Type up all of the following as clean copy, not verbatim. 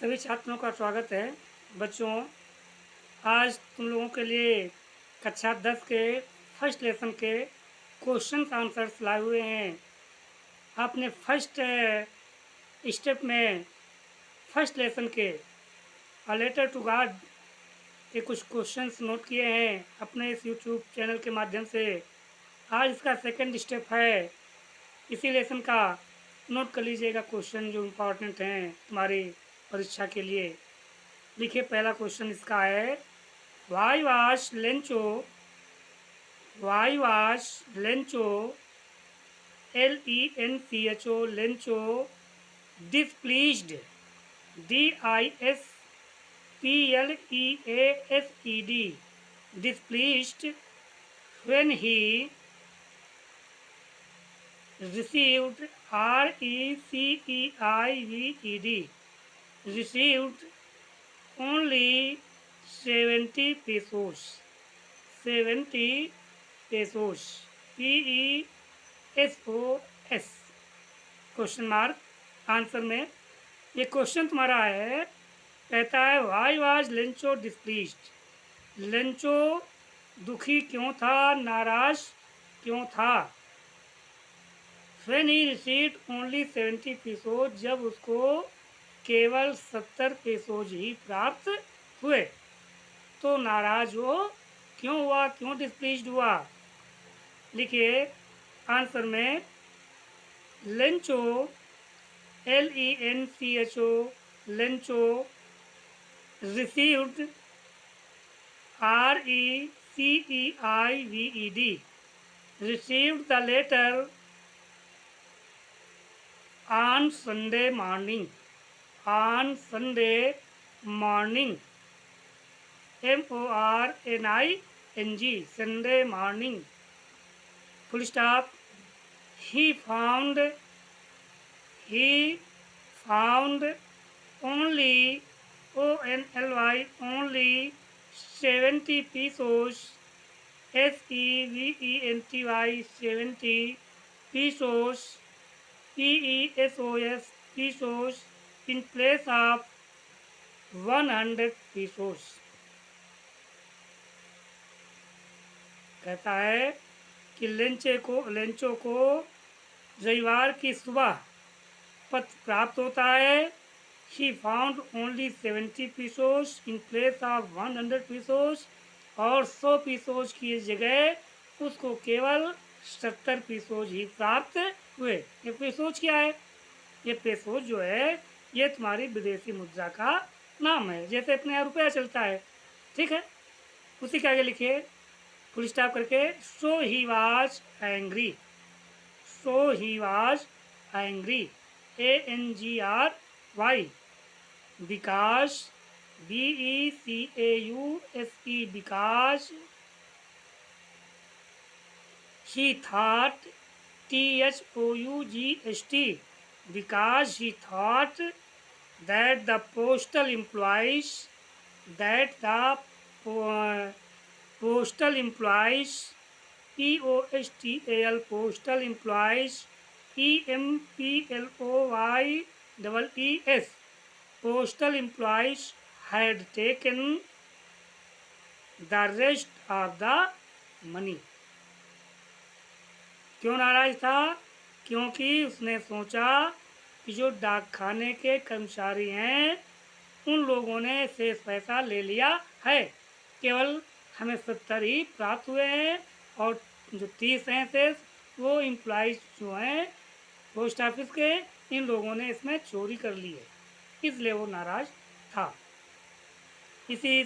सभी छात्रों का स्वागत है। बच्चों, आज तुम लोगों के लिए कक्षा 10 के फर्स्ट लेसन के क्वेश्चन आंसर्स लाए हुए हैं। आपने फर्स्ट स्टेप में फर्स्ट लेसन के अ लेटर टू गॉड के कुछ क्वेश्चंस नोट किए हैं अपने इस यूट्यूब चैनल के माध्यम से। आज इसका सेकंड स्टेप है, इसी लेसन का नोट कर लीजिएगा क्वेश्चन जो इम्पोर्टेंट हैं तुम्हारी परीक्षा के लिए। देखिए, पहला क्वेश्चन इसका है, why was Lencho Lencho displeased DISPLEASED displeased when he received RECEIVED received only 70 pesos PESOS question mark answer में। ये क्वेश्चन तुम्हारा है, कहता है why was Lencho displeased, Lencho दुखी क्यों था, नाराज क्यों था। व्हेन ही रिसीव्ड ओनली 70 पेसोज, जब उसको केवल 70 पेसोज ही प्राप्त हुए तो नाराज वो क्यों हुआ, क्यों डिस्प्लीज्ड हुआ। लिखिए आंसर में, Lencho LENCHO Lencho received RECEIVED received the letter on Sunday morning MORNING Sunday morning full stop. He found only only 70 pesos SEVENTY 70 pesos PESOS pesos in place of 100 pesos। कहता है कि Lencho को रविवार की सुबह पत्र प्राप्त होता है। He found only 70 pesos in place of 100 pesos और 100 pesos की जगह उसको केवल 70 pesos ही प्राप्त हुए। ये पेसोज क्या है? ये पेसोज जो है ये तुम्हारी विदेशी मुद्रा का नाम है, जैसे अपने यहाँ रुपया चलता है, ठीक है। उसी के आगे लिखिए फुल स्टॉप करके, so he was angry ANGRY because BECAUSE because he thought THOUGST because he thought that the postal employees POSTAL employees EMPLOYEES postal employees had taken the rest of the money। क्यों नाराज था? क्योंकि उसने सोचा कि जो डाक खाने के कर्मचारी हैं उन लोगों ने शेष पैसा ले लिया है, केवल हमें 70 ही प्राप्त हुए हैं और जो 30 हैं शेष वो एम्प्लॉइज जो हैं पोस्ट ऑफिस के, इन लोगों ने इसमें चोरी कर ली है, इसलिए वो नाराज था। इसी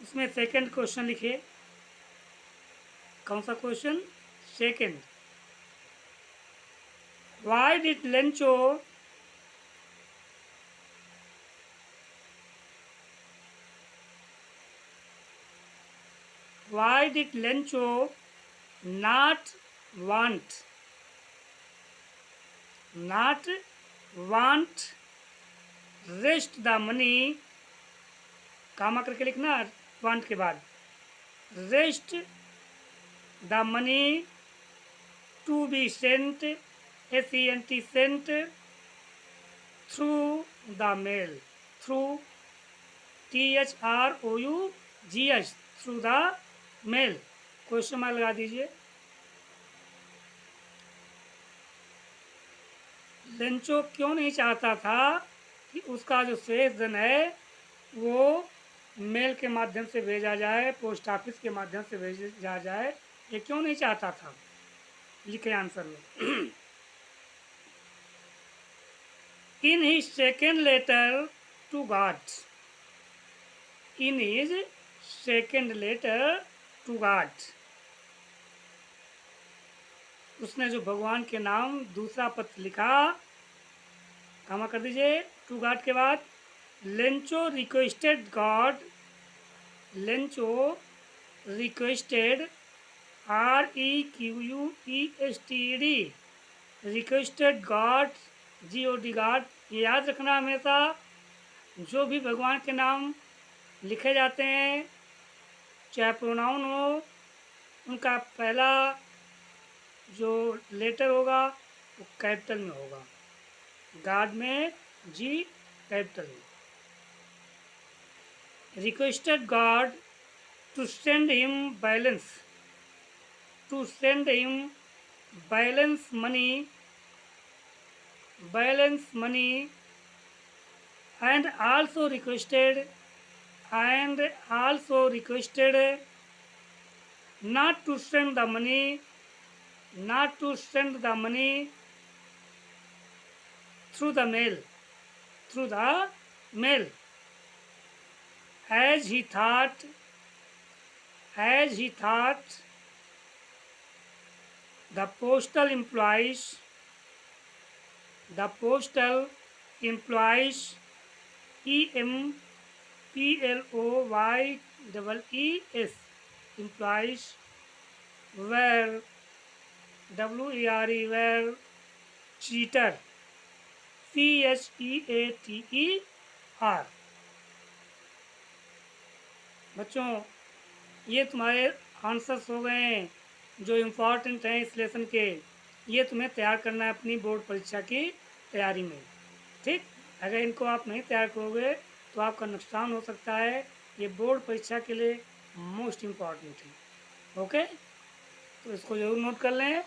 उसमें सेकंड क्वेश्चन लिखिए। कौन सा question? Second. Why did Lencho not want rest the money, कामा करके लिखना want के बाद, rest the money to be sent SENT sent through the mail through, THROUGH, through the mail. Question mark लगा दीजिए। Lencho क्यों नहीं चाहता था कि उसका जो शेष धन है वो मेल के माध्यम से भेजा जाए, पोस्ट ऑफिस के माध्यम से भेजा जाए? ये क्यों नहीं चाहता था? लिखे आंसर में। In his second letter to God, in his second letter to God, उसने जो भगवान के नाम दूसरा पत्र लिखा, कामा कर दीजिए टू गॉड के बाद, Lencho requested God, Lencho requested, REQUESTED, requested God, GOD God. ये याद रखना हमेशा, जो भी भगवान के नाम लिखे जाते हैं, चाहे प्रोनाउन हो, उनका पहला जो लेटर होगा वो कैपिटल में होगा। गॉड में G कैपिटल में। Requested God to send him balance, to send him balance money, and also requested not to send the money through the mail, as he thought the postal employees EMPLOYEES employees were were cheater, CHEATER। बच्चों ये तुम्हारे answers हो गए हैं जो important हैं इस lesson के। ये तुम्हें तैयार करना है अपनी बोर्ड परीक्षा की तैयारी में, ठीक। अगर इनको आप नहीं तैयार करोगे तो आपका नुकसान हो सकता है। ये बोर्ड परीक्षा के लिए मोस्ट इम्पॉर्टेंट है। ओके, तो इसको ज़रूर नोट कर लें।